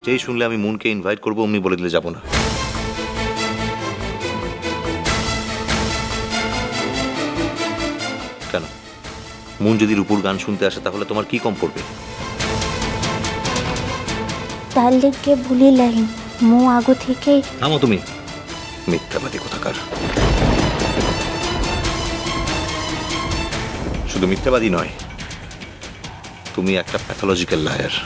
যেই শুনলে আমি মুনকে ইনভাইট করবো অমনি বলে দিলে যাবো না। কেন, মুন যদি রূপুর গান শুনতে আসে তাহলে তোমার কি কম পড়বে? তার লেগে ভুলি লাইন মো আগো থেকে। থামো তুমি, মিথ্যাবাদী কোথাকার। শুধু মিথ্যাবাদী নয়, তুমি একটা প্যাথোলজিক্যাল লায়ার।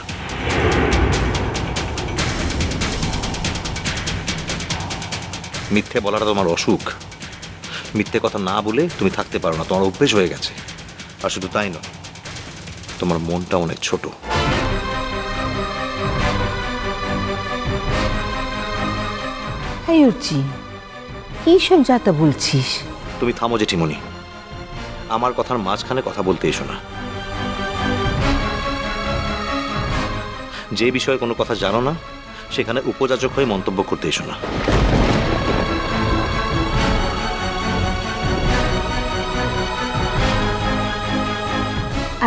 মিথ্যে বলাটা তোমার অসুখ। মিথ্যে কথা না বলে তুমি থাকতে পারো না, তোমার অভ্যেস হয়ে গেছে। আর শুধু তাই নয়, তোমার মনটা অনেক ছোট। অর্চি, কি সব যাতা বলছিস? তুমি থামো জেঠিমণি, আমার কথার মাঝখানে কথা বলতে এসো না। যে বিষয়ে কোনো কথা জানো না সেখানে উপযাচক হয়ে মন্তব্য করতে এসো না।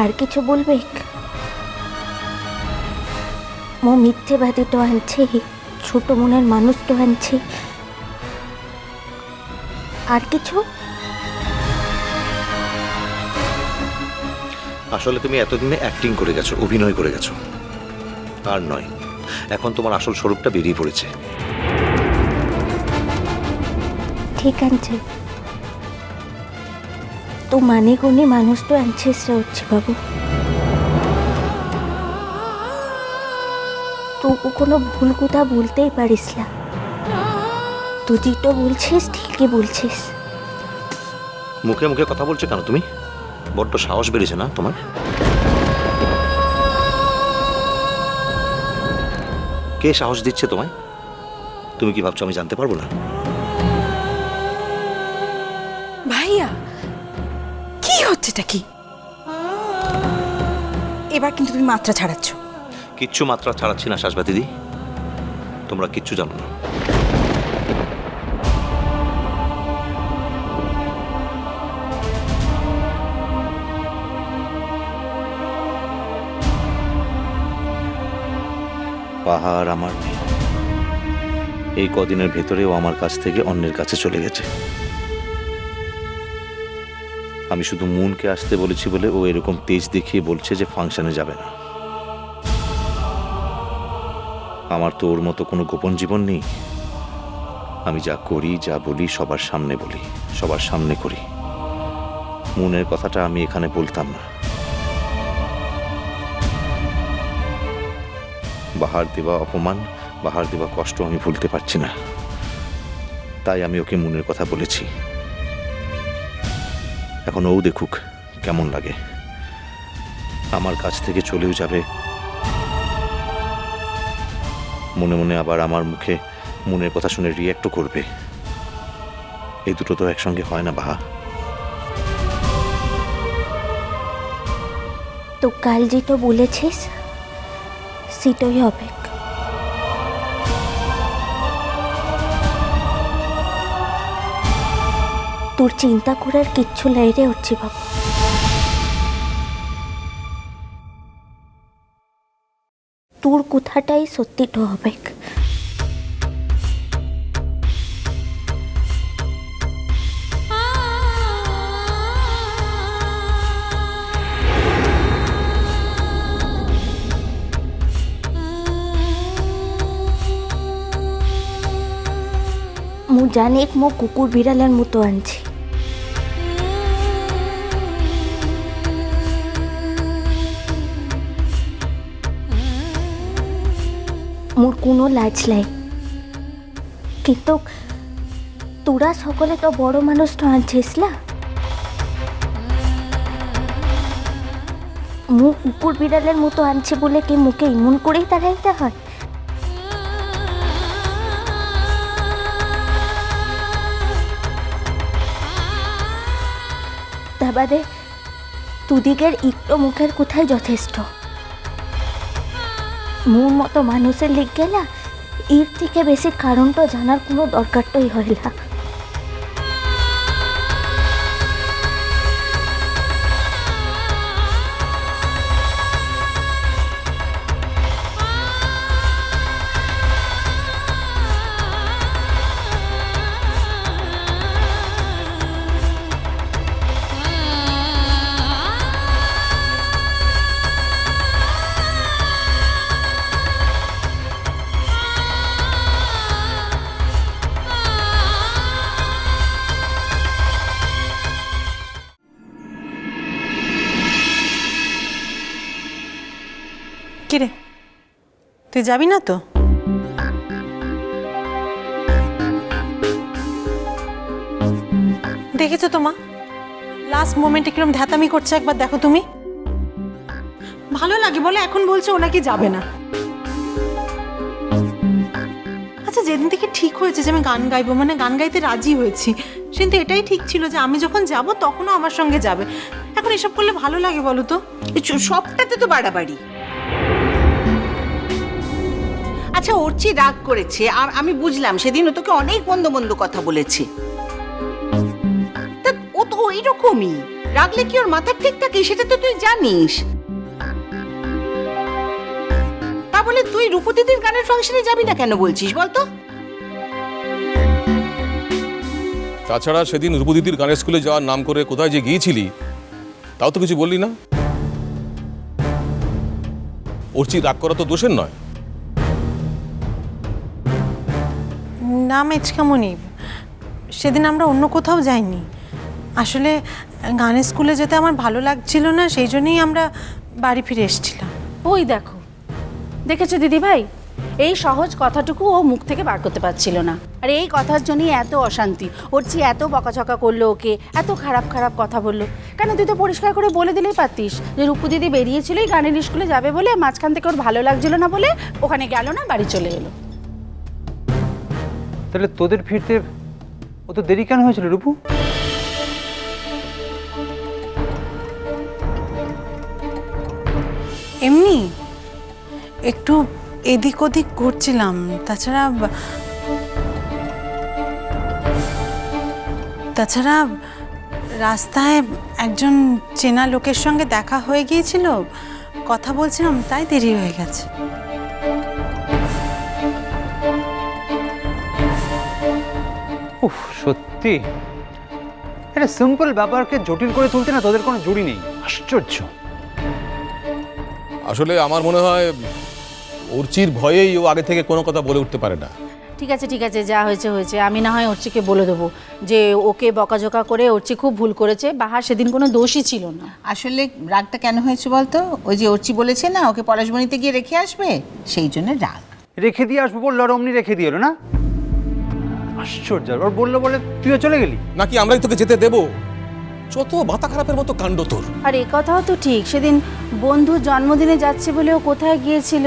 আর কিছু বলবে? মো মিথ্যেবাদী তো আনছে, ছোট মনের মানুষ তো আনছে। আর কিছু? আসলে তুমি এতদিনে অ্যাক্টিং করে গেছো, অভিনয় করে গেছো। আর নয়, এখন তোমার আসল স্বরূপটা বেরিয়ে পড়েছে। ঠিক আছে, তো মানে গুণে মানুষ তো আনছিস রে হচ্ছে বাবু। তুই কোনো ভুল কথা বলতেই পারিস না। তুই যেটা বলছিস ঠিকই বলছিস। মুখে মুখে কথা বলছো কেন তুমি? বড্ড সাহস বেড়েছে না তোমার? কে সাহস দিচ্ছে তোমায়? তুমি কি ভাবছো আমি জানতে পারবো না? ভাইয়া, কি হচ্ছেটা কি? এবার কিন্তু তুমি মাত্রা ছাড়াচ্ছ। কিচ্ছু মাত্রা ছাড়াচ্ছি না শাসবা দিদি, তোমরা কিচ্ছু জানো না। পাহাড় আমার মেয়ে, এই কদিনের ভেতরেও আমার কাছ থেকে অন্যের কাছে চলে গেছে। আমি শুধু মুনকে আসতে বলেছি বলে ও এরকম তেজ দেখিয়ে বলছে যে ফাংশনে যাবে না। আমার তো ওর মতো কোনো গোপন জীবন নেই। আমি যা করি, যা বলি সবার সামনে বলি, সবার সামনে করি। মুনের কথাটা আমি এখানে বলতাম না। বাহার দেওয়া অপমান, বাহার দেওয়া কষ্ট আমি ভুলতে পারছি না। তাই আমি ওকে মুনের কথা বলেছি। এখন ও দেখুক কেমন লাগে। আমার কাছ থেকে চলেও যাবে, মনে মনে আবার আমার মুখে মুনের কথা শুনে রিয়্যাক্টও করবে। এই দুটো তো একসঙ্গে হয় না বাহা। তো কাল যেটা বলেছিস সেটাই হবে। তোর চিন্তা করার কিচ্ছু নাই রে হচ্ছে বাবু। তোর কথাটাই সত্যিটা হবে। মু জানি মো কুকুর বিড়ালের মতো আনছি। মোর কোনো লাজ নাই, কিন্তু তোরা সকলে তো বড় মানুষ তো আনছিস না। মু কুকুর বিড়ালের মতো আনছে বলে কি মুখে ইমন করেই দাঁড়াইতে হয়? তা বাদে তুদিকের একটু মুখের কোথায় যথেষ্ট। মোর মতো মানুষের লিখে না এর থেকে বেশি কারণটা জানার কোনো দরকারটাই হয় না। তুই যাবি না তো? দেখেছো তো মা, লাস্ট মোমেন্টে কিরম ধ্যাতামি করছে, একবার দেখো তুমি। ভালো লাগে বলে এখন বলছে ও নাকি যাবে না। আচ্ছা, যেদিন থেকে ঠিক হয়েছে যে আমি গান গাইবো, মানে গান গাইতে রাজি হয়েছি, সেদিন তো এটাই ঠিক ছিল যে আমি যখন যাব তখনও আমার সঙ্গে যাবে। এখন এসব করলে ভালো লাগে বলো তো? সবটাতে তো বাড়াবাড়ি। আচ্ছা, অর্চি রাগ করেছে, আমি বুঝলাম, সেদিন ও তোকে অনেক মন্দ মন্দ কথা বলেছে। তা ও তো এইরকমই, রাগলে কি ওর মাথার ঠিক থাকে সেটা তো তুই জানিস। তা বলে তুই রূপু দিদির গানের ফাংশনে যাবি না কেন বলছিস বলতো? তাছাড়া সেদিন রূপদিদির গানের স্কুলে যাওয়ার নাম করে কোথায় যে গিয়েছিলি তাও তো কিছু বললি না। অর্চি রাগ করা তো দোষের নয়। না মেচকামনি, সেদিন আমরা অন্য কোথাও যাইনি। আসলে গানের স্কুলে যেতে আমার ভালো লাগছিল না, সেই জন্যই আমরা বাড়ি ফিরে এসেছিলাম। ওই দেখো, দেখেছো দিদি ভাই, এই সহজ কথাটুকু ও মুখ থেকে বার করতে পারছিল না, আর এই কথার জন্যই এত অশান্তি। অর্চি এত বকাঝকা করলো ওকে, এত খারাপ খারাপ কথা বললো। কেন তুই তো পরিষ্কার করে বলে দিলেই পারতিস যে রূপু দিদি বেরিয়েছিলই গানের স্কুলে যাবে বলে, মাঝখান থেকে ওর ভালো লাগছিল না বলে ওখানে গেল না, বাড়ি চলে এলো। তাহলে তোদের ফিরতে ও তো দেরি কেন হয়েছিল রূপু? এমনি একটু এদিক ওদিক ঘুরছিলাম। তাছাড়া রাস্তায় একজন চেনা লোকের সঙ্গে দেখা হয়ে গিয়েছিল, কথা বলছিলাম, তাই দেরি হয়ে গেছে। উফ, সত্যি এটা সিম্পল ব্যাপারকে জটিল করে তুলতে না তোদের কোনো জুড়ি নেই। আশ্চর্য। আসলে আমার মনে হয় অর্চির ভয়েই ও আগে থেকে কোনো কথা বলে উঠতে পারে না। ঠিক আছে ঠিক আছে, যা হয়েছে হয়েছে। আমি না হয় অর্চিকে বলে দেবো যে ওকে বকাঝকা করে অর্চি খুব ভুল করেছে, বাহার সেদিন কোনো দোষই ছিল না। আসলে রাগটা কেন হয়েছে বলতো? ওই যে অর্চি বলেছে না ওকে পলাশবনিতে গিয়ে রেখে আসবে, সেই জন্য রাগ। রেখে দিয়ে আসবো বললো আর অমনি রেখে দিয়ে এলো না? আশ্চর্য। ওর বললো বলে তুইও চলে গেলি? নাকি আমরাই তোকে যেতে দেবো? যত মাথা খারাপের মতো কাণ্ড তোর। আর এ কথাও তো ঠিক, সেদিন বন্ধুর জন্মদিনে যাচ্ছে বলে ও কোথায় গিয়েছিল,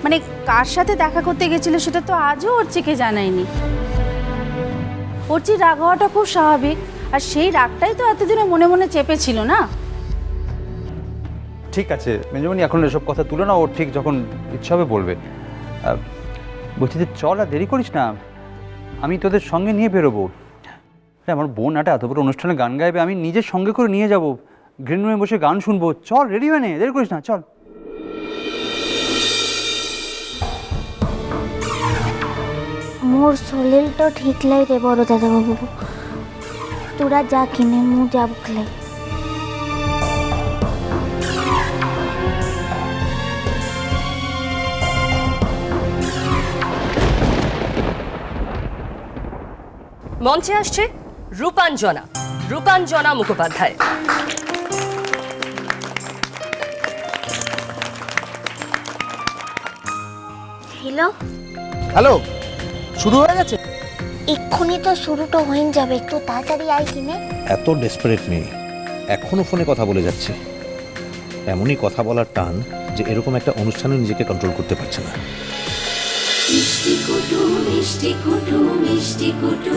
মানে কার সাথে দেখা করতে গেছিল সেটা তো আজও অর্চিকে জানায়নি। অর্চির রাগ হওয়াটা খুব স্বাভাবিক, আর সেই রাগটাই তো এতদিনে মনে মনে চেপেছিল না। ঠিক আছে মেজমণি, এখন এসব কথা তুলে না, ওর ঠিক যখন ইচ্ছা হবে বলবে। বলছি যে চল, আর দেরি করিস না, আমি তোদের সঙ্গে নিয়ে বেরোবো। আমার বোন একটা এত বড় অনুষ্ঠানে গান গাইবে, আমি নিজের সঙ্গে করে নিয়ে যাবো, গ্রিন রুমে বসে গান শুনবো। চল, রেডি হয়ে নে, দেরি করিস না, চল। মোর শরীর তো ঠিক লাই রে বড় দাদাবাবু, তোরা যা কিনে মু যাবো খেলাই। মঞ্চে আসছে রূপাঞ্জনা মুখোপাধ্যায়। হ্যালো হ্যালো, শুরু হয়ে গেছে? এক্ষুনি তো শুরুটা হয়ে যাবে, একটু তাড়াতাড়ি আয় কিনে। এত ডেসপারেট মেয়ে এখনো ফোনে কথা বলে যাচ্ছে। এমনই কথা বলার টান যে এরকম একটা অনুষ্ঠানে নিজেকে কন্ট্রোল করতে পারছে না। মিষ্টি কুটু মিষ্টি কুটু মিষ্টি কুটু।